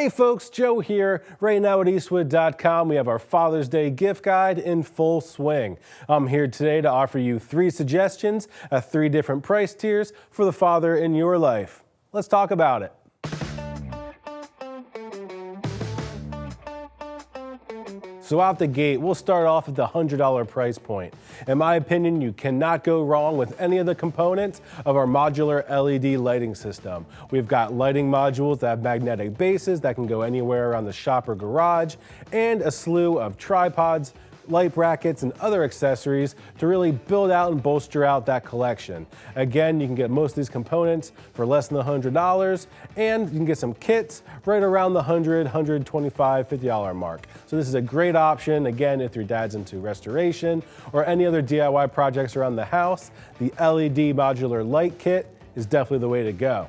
Hey folks, Joe here. Right now at Eastwood.com, we have our Father's Day gift guide in full swing. I'm here today to offer you 3 suggestions at 3 different price tiers for the father in your life. Let's talk about it. So out the gate, we'll start off at the $100 price point. In my opinion, you cannot go wrong with any of the components of our modular LED lighting system. We've got lighting modules that have magnetic bases that can go anywhere around the shop or garage, and a slew of tripods, light brackets, and other accessories to really build out and bolster out that collection. Again, you can get most of these components for less than $100, and you can get some kits right around the $100, $125, $50 mark. So this is a great option, again, if your dad's into restoration or any other DIY projects around the house. The LED modular light kit is definitely the way to go.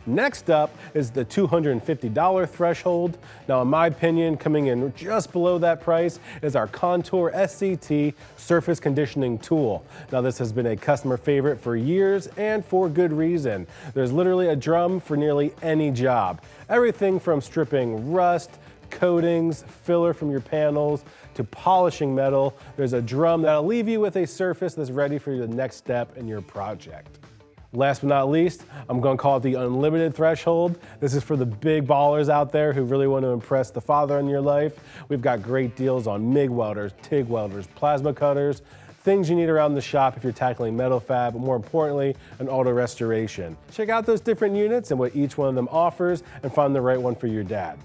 Next up is the $250 threshold. Now, in my opinion, coming in just below that price is our Contour SCT surface conditioning tool. Now, this has been a customer favorite for years and for good reason. There's literally a drum for nearly any job. Everything from stripping rust, coatings, filler from your panels, to polishing metal. There's a drum that'll leave you with a surface that's ready for the next step in your project. Last but not least, I'm going to call it the unlimited threshold. This is for the big ballers out there who really want to impress the father in your life. We've got great deals on MIG welders, TIG welders, plasma cutters, things you need around the shop if you're tackling metal fab, but more importantly, an auto restoration. Check out those different units and what each one of them offers and find the right one for your dad.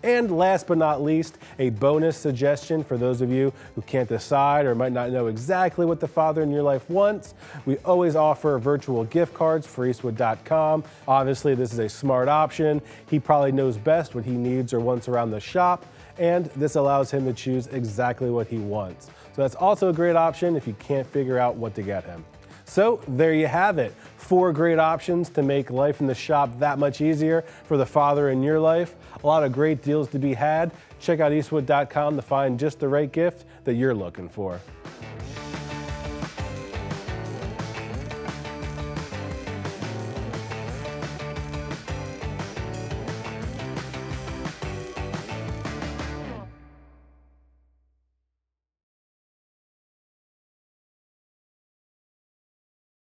And last but not least, a bonus suggestion for those of you who can't decide or might not know exactly what the father in your life wants. We always offer virtual gift cards for Eastwood.com. Obviously, this is a smart option. He probably knows best what he needs or wants around the shop, and this allows him to choose exactly what he wants. So that's also a great option if you can't figure out what to get him. So there you have it, 4 great options to make life in the shop that much easier for the father in your life. A lot of great deals to be had. Check out Eastwood.com to find just the right gift that you're looking for.